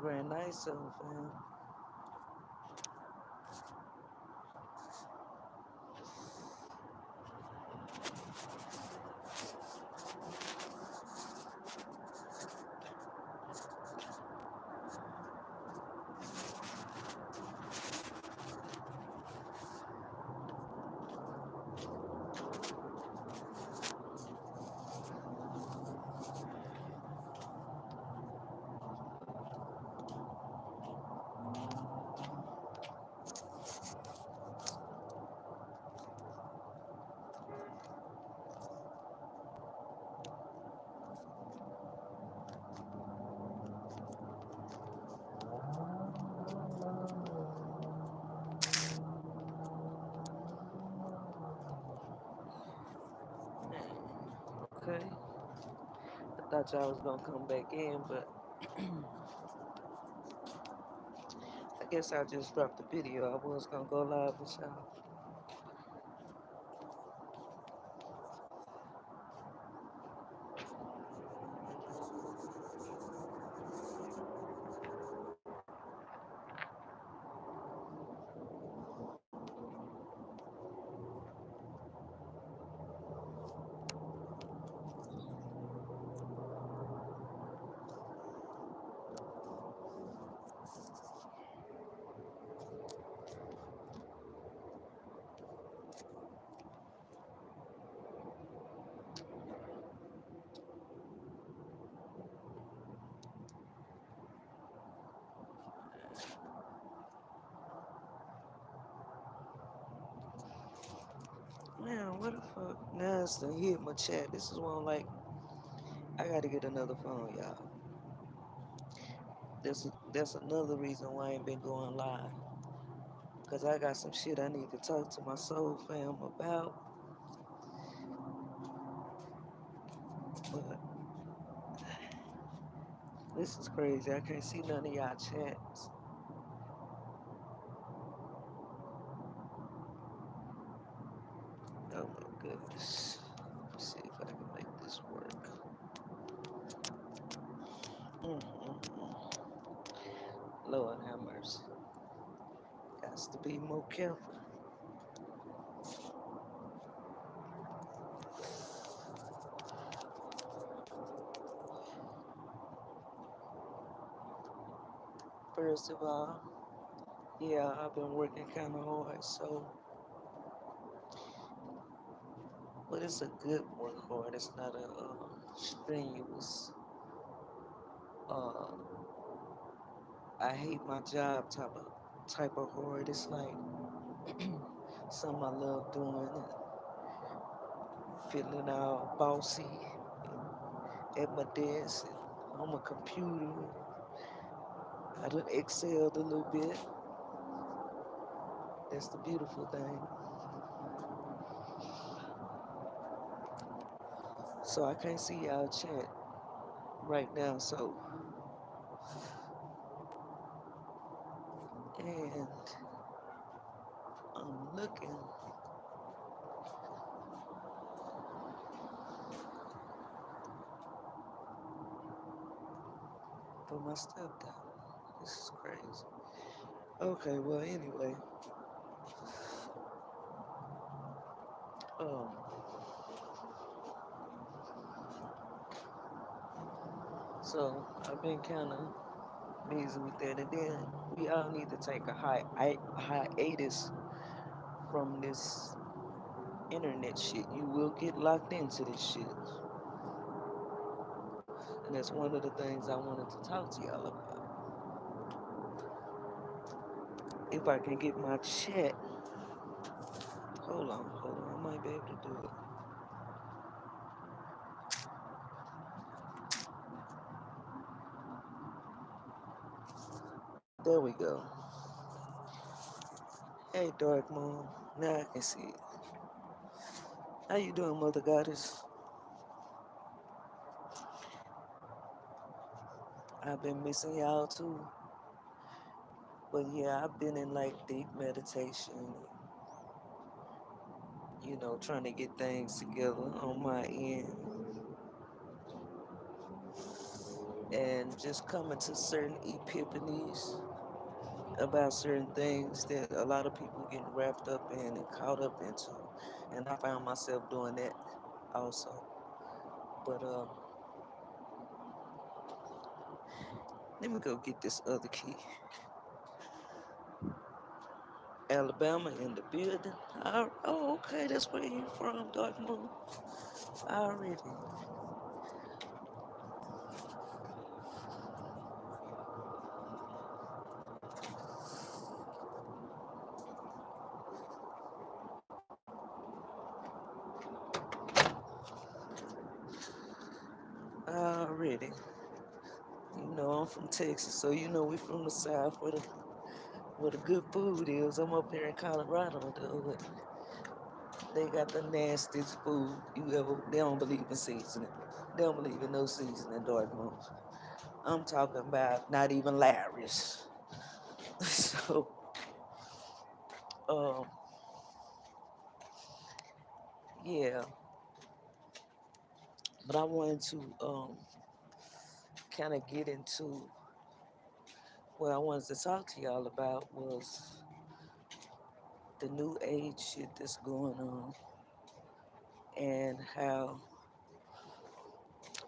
Grand night, so fam. Okay. I thought y'all was gonna come back in, but I guess I just dropped the video. I was gonna go live with y'all. Man, what the fuck? Now it's done hit my chat. This is one like I gotta get another phone, y'all. That's another reason why I ain't been going live. Cause I got some shit I need to talk to my soul fam about. But this is crazy. I can't see none of y'all chats. Oh my goodness. Let's see if I can make this work. Mm-mm-mm. Lord have mercy. Got to be more careful. First of all, yeah, I've been working kind of hard, so, but it's a good work hard. It's not a strenuous. Uh, I hate my job type of hard. It's like something I love doing, and feeling all bossy at my desk and on my computer. I done excelled a little bit. That's the beautiful thing. So I can't see y'all chat right now. So, and I'm looking for my stepdad. This is crazy. Okay, well, anyway, um, so I've been kind of busy with that, and then we all need to take a hiatus from this internet shit. You will get locked into this shit, and that's one of the things I wanted to talk to y'all about. If I can get my chat, hold on, I might be able to do it. There we go. Hey, Dark Moon. Now I can see it. How you doing, Mother Goddess? I've been missing y'all too. But yeah, I've been in like deep meditation, trying to get things together on my end and just coming to certain epiphanies about certain things that a lot of people get wrapped up in and caught up into. And I found myself doing that also. But let me go get this other key. Alabama in the building. Oh, okay, that's where you from, Dark Moon. Already. Already. I'm from Texas, so we from the South where the good food is. I'm up here in Colorado though, but they got the nastiest food you ever. They don't believe in seasoning. They don't believe in no seasoning, Dark Moon. I'm talking about not even Larry's. So, um, yeah. But I wanted to kind of get into what I wanted to talk to y'all about was the new age shit that's going on and how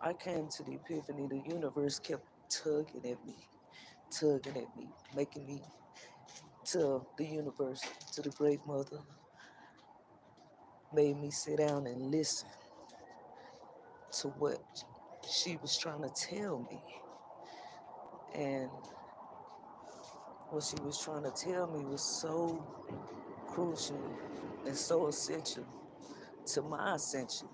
I came to the epiphany the universe kept tugging at me, making me to the universe, to the great mother, made me sit down and listen to what she was trying to tell me. And what she was trying to tell me was so crucial and so essential to my ascension.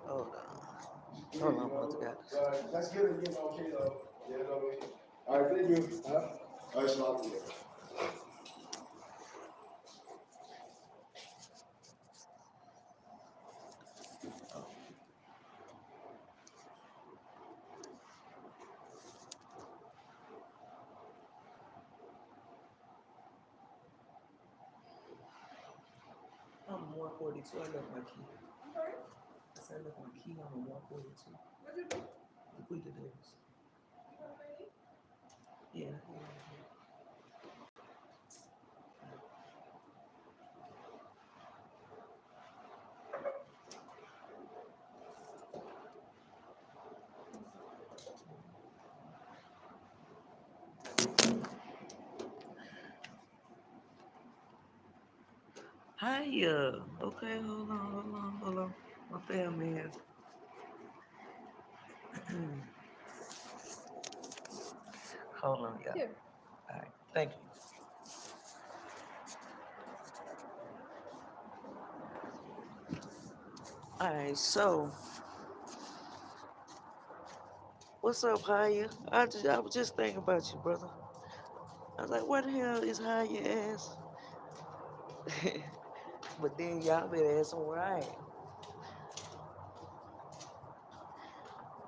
Hold on. Hold on, Mother Goddess. That's good again, okay, though. Yeah, no, all right, thank you. Huh? All right, so I'm 142. I left my key. I said I left my key on 142. What did you do? The Queen of Davis. Yeah. Hiya. Okay, hold on. My family here. Hold on, y'all. Yeah. All right, thank you. All right, so what's up, Hiya? I was just thinking about you, brother. I was like, where the hell is Hiya ass? But then y'all better ask them where I am.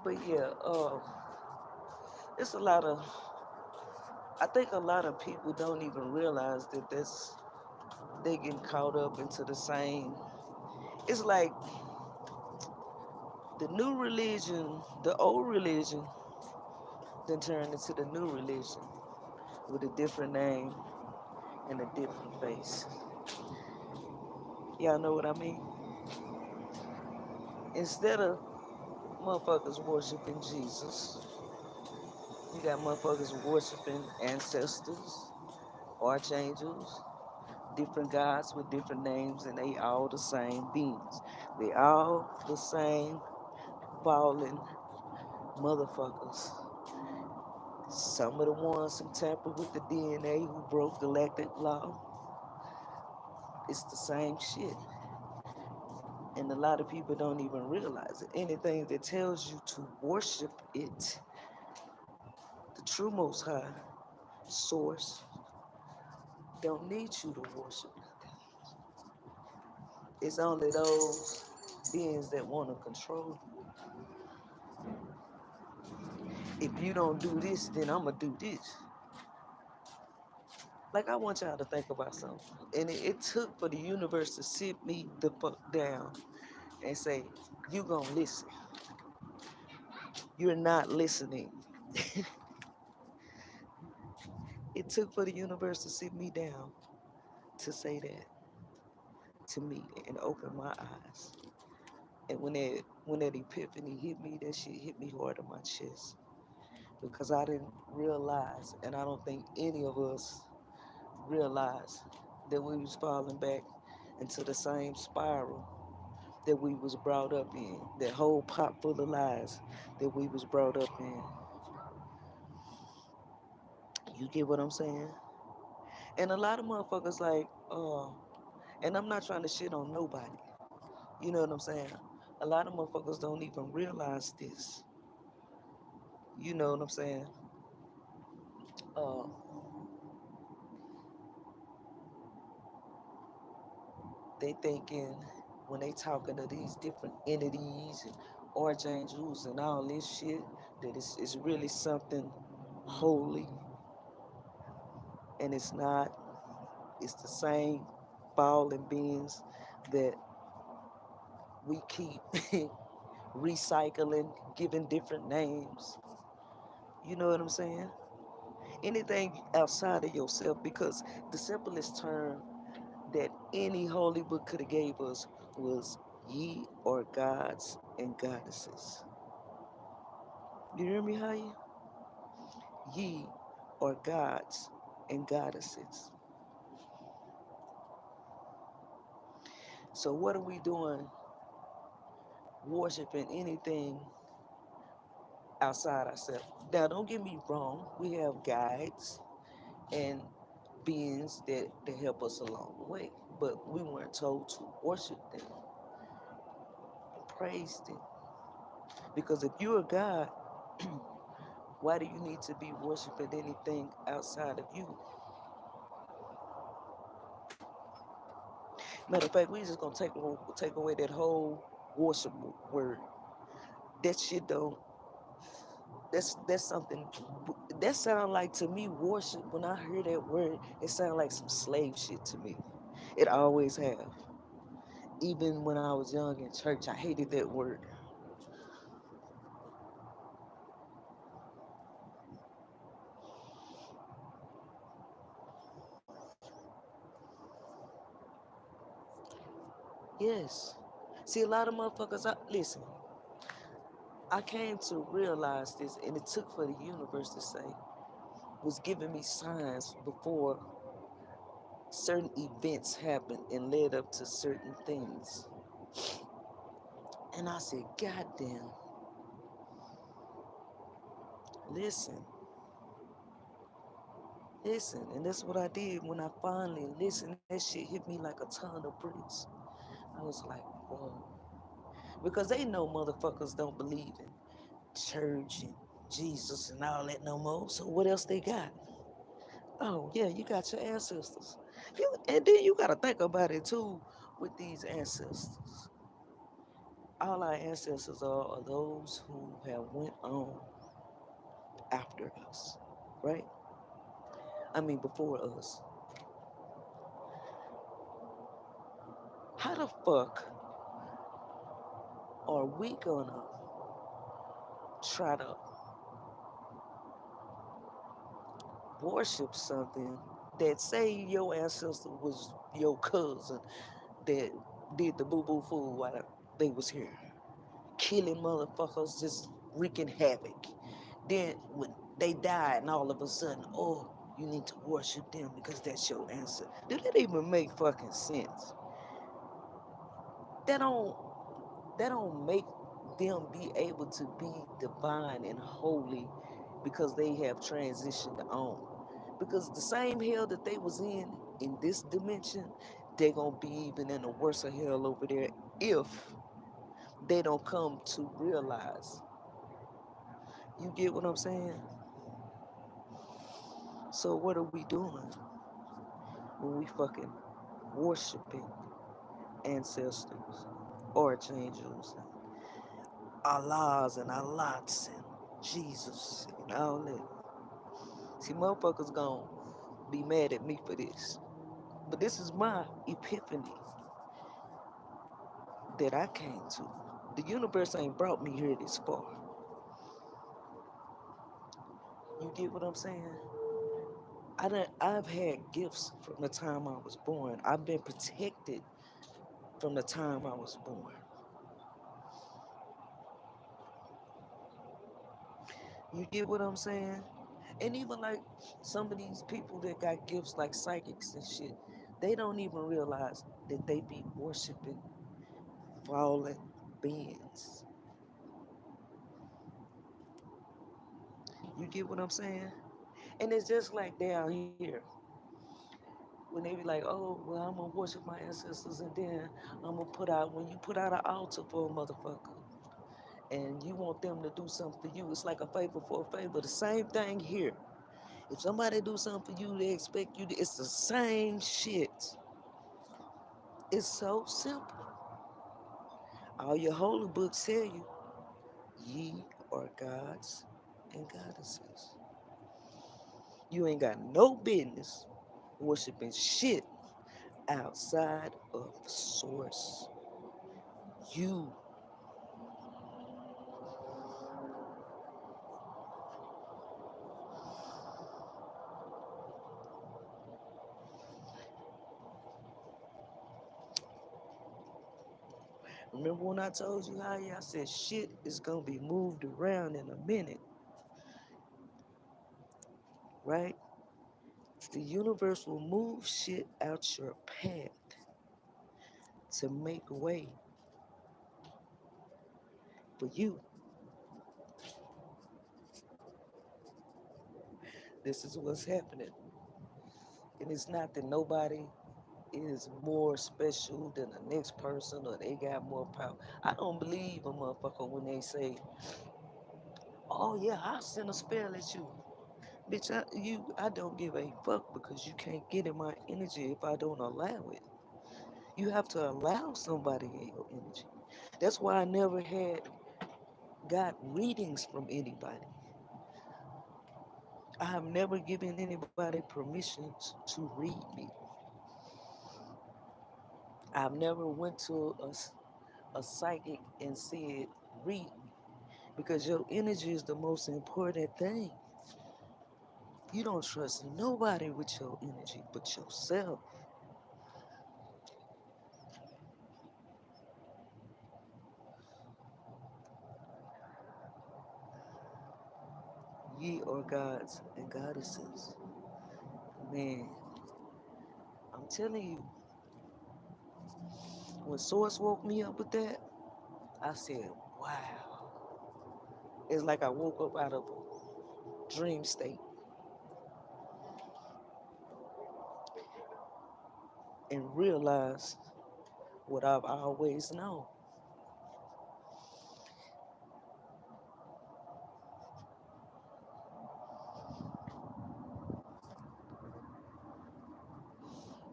But yeah, it's a lot of. I think a lot of people don't even realize that they getting caught up into the same. It's like the new religion, the old religion, then turned into the new religion with a different name and a different face. Y'all know what I mean? Instead of motherfuckers worshiping Jesus, you got motherfuckers worshiping ancestors, archangels, different gods with different names, and they all the same beings. They all the same fallen motherfuckers. Some of the ones who tampered with the DNA, who broke galactic law, it's the same shit. And a lot of people don't even realize it. Anything that tells you to worship it, the true Most High Source, don't need you to worship it. It's only those beings that want to control you. If you don't do this, then I'm going to do this. Like, I want y'all to think about something. And it took for the universe to sit me the fuck down and say, you gonna listen. You're not listening. It took for the universe to sit me down to say that to me and open my eyes. And when that epiphany hit me, that shit hit me hard on my chest. Because I didn't realize, and I don't think any of us realized that we was falling back into the same spiral that we was brought up in, that whole pot full of lies that we was brought up in. You get what I'm saying? And a lot of motherfuckers like, and I'm not trying to shit on nobody. You know what I'm saying? A lot of motherfuckers don't even realize this. You know what I'm saying? Uh, they thinking when they talking to these different entities and archangels and all this shit that it's really something holy, and it's not. It's the same fallen beings that we keep recycling, giving different names. You know what I'm saying? Anything outside of yourself, because the simplest term that any holy book could have gave us was ye are gods and goddesses. You hear me, Haya? Ye are gods and goddesses. So what are we doing worshiping anything outside ourselves? Now, don't get me wrong. We have guides and beings that help us along the way, but we weren't told to worship them, praise them. Because if you're a God, why do you need to be worshiping anything outside of you? Matter of fact, we just gonna take away that whole worship word. That shit don't. That's something. That sound like to me worship. When I hear that word, it sound like some slave shit to me. It always have. Even when I was young in church, I hated that word. Yes. See, a lot of motherfuckers. Listen. I came to realize this, and it took for the universe to say, was giving me signs before certain events happened and led up to certain things. And I said, God damn, listen, listen. And that's what I did when I finally listened. That shit hit me like a ton of bricks. I was like, whoa. Because they know motherfuckers don't believe in church and Jesus and all that no more. So what else they got? Oh, yeah, you got your ancestors. And then you gotta think about it too with these ancestors. All our ancestors are those who have went on after us, right? I mean before us. How the fuck are we gonna try to worship something that say your ancestor was your cousin that did the boo boo fool while they was here, killing motherfuckers, just wreaking havoc. Then when they died, and all of a sudden, oh, you need to worship them because that's your ancestor. Do that even make fucking sense? That don't that don't make them be able to be divine and holy because they have transitioned on. Because the same hell that they was in this dimension, they gonna be even in a worse hell over there if they don't come to realize. You get what I'm saying? So what are we doing when we fucking worshiping ancestors, archangels, Allahs and Allahs and Jesus and all that? See, motherfuckers gonna be mad at me for this. But this is my epiphany that I came to. The universe ain't brought me here this far. You get what I'm saying? I've had gifts from the time I was born. I've been protected from the time I was born. You get what I'm saying? And even like some of these people that got gifts like psychics and shit, they don't even realize that they be worshiping fallen beings. You get what I'm saying? And it's just like down here. When they be like, oh, well, I'm gonna worship my ancestors, and then I'm gonna put out, when you put out an altar for a motherfucker, and you want them to do something for you, it's like a favor for a favor. The same thing here. If somebody do something for you, they expect you to, it's the same shit. It's so simple. All your holy books tell you, ye are gods and goddesses. You ain't got no business worshiping shit outside of the source. You. Remember when I told you how I said shit is gonna be moved around in a minute, right? The universe will move shit out your path to make way for you. This is what's happening. And it's not that nobody is more special than the next person or they got more power. I don't believe a motherfucker when they say, oh yeah, I'll send a spell at you. Bitch, I don't give a fuck because you can't get in my energy if I don't allow it. You have to allow somebody in your energy. That's why I never had got readings from anybody. I have never given anybody permission to read me. I've never went to a psychic and said, read me. Because your energy is the most important thing. You don't trust nobody with your energy but yourself. Ye are gods and goddesses. Man, I'm telling you, when Source woke me up with that, I said, wow. It's like I woke up out of a dream state and realized what I've always known.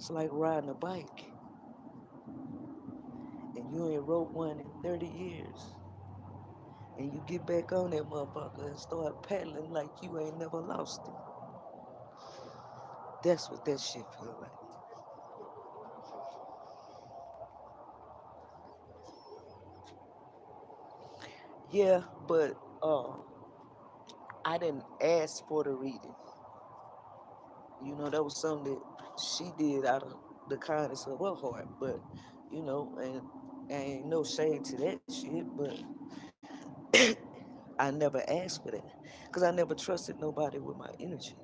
It's like riding a bike and you ain't rode one in 30 years. And you get back on that motherfucker and start paddling like you ain't never lost it. That's what that shit feel like. Yeah, but I didn't ask for the reading. That was something that she did out of the kindness of her heart. But, and ain't no shade to that shit, but I never asked for that. Because I never trusted nobody with my energy.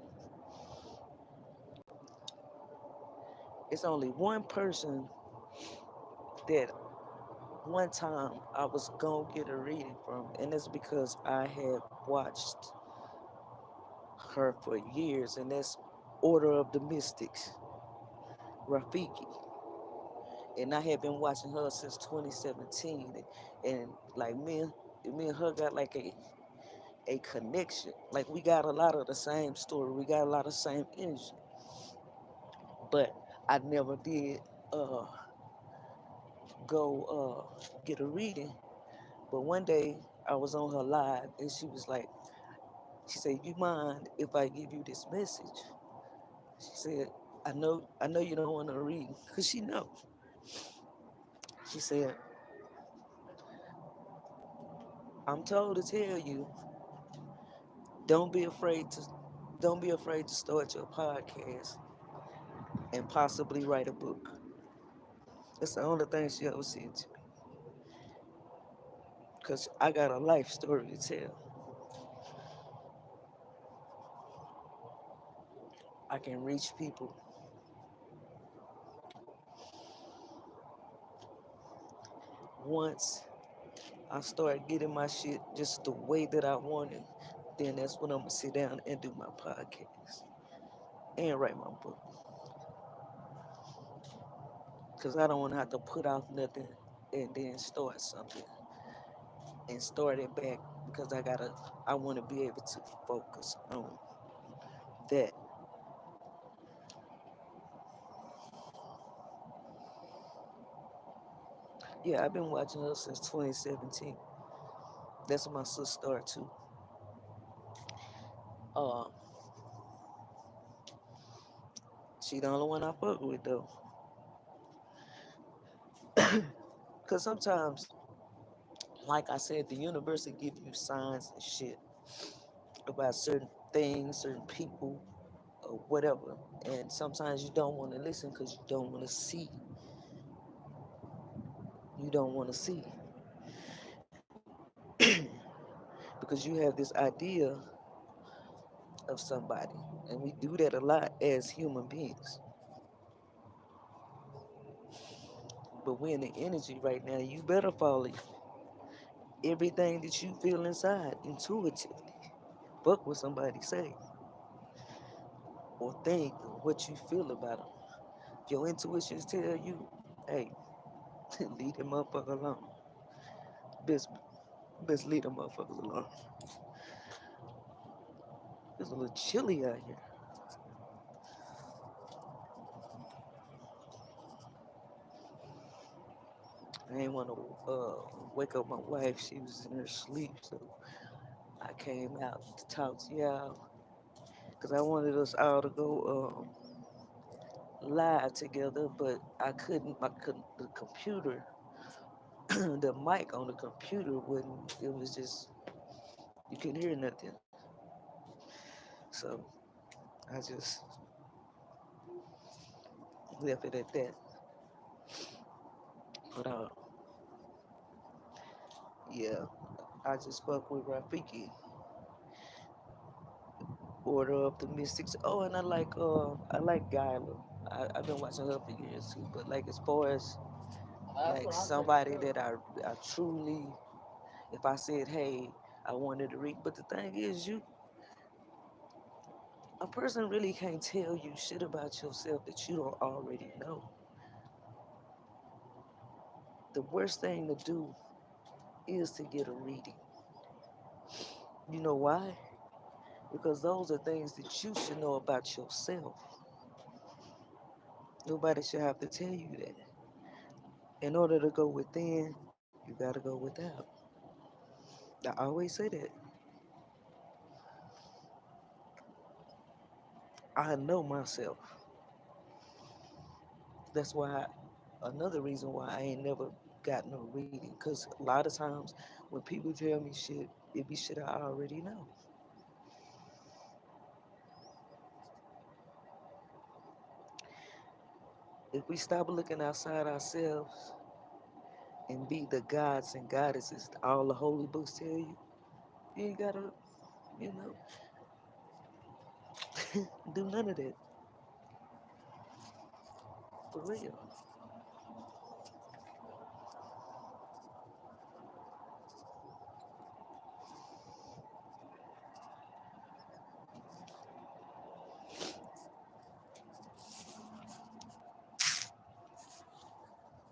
It's only one person that one time I was gonna get a reading from, and it's because I had watched her for years, and that's Order of the Mystics, Rafiki. And I have been watching her since 2017, and like me and her got like a connection. Like we got a lot of the same story, we got a lot of the same energy, but I never did uh, go get a reading. But one day I was on her live, and she said, "You mind if I give you this message?" She said, "I know you don't want to read, cause she know." She said, "I'm told to tell you, don't be afraid to, don't be afraid to start your podcast and possibly write a book." That's the only thing she ever said to me, cause I got a life story to tell. I can reach people. Once I start getting my shit just the way that I want it, then that's when I'm gonna sit down and do my podcast and write my book. Cause I don't want to have to put off nothing and then start something and start it back because I want to be able to focus on that. Yeah, I've been watching her since 2017. That's when my sister started too. Uh, she the only one I fuck with though. Cause sometimes, like I said, the universe will give you signs and shit about certain things, certain people, or whatever. And sometimes you don't want to listen because you don't want to see. You don't want to see because you have this idea of somebody, and we do that a lot as human beings. But we're in the energy right now. You better follow everything that you feel inside intuitively. Fuck what somebody say or think or what you feel about them. Your intuitions tell you, hey, leave them motherfucker alone. Best, best leave them motherfuckers alone. It's a little chilly out here. I ain't want to wake up my wife. She was in her sleep, so I came out to talk to y'all because I wanted us all to go live together, but I couldn't. The computer, the mic on the computer wouldn't. It was just you couldn't hear nothing. So I just left it at that. But yeah, I just fuck with Rafiki, Order of the Mystics. Oh, and I like Gyla. I've been watching her for years too. But like as far as like somebody that I truly, if I said, hey, I wanted to read, but the thing is, a person really can't tell you shit about yourself that you don't already know. The worst thing to do is to get a reading. You know why? Because those are things that you should know about yourself. Nobody should have to tell you that. In order to go within, you gotta go without. I always say that. I know myself. That's why another reason why I ain't never got no reading. Cause a lot of times when people tell me shit, it be shit I already know. If we stop looking outside ourselves and be the gods and goddesses all the holy books tell you ain't gotta, you know, do none of that. For real.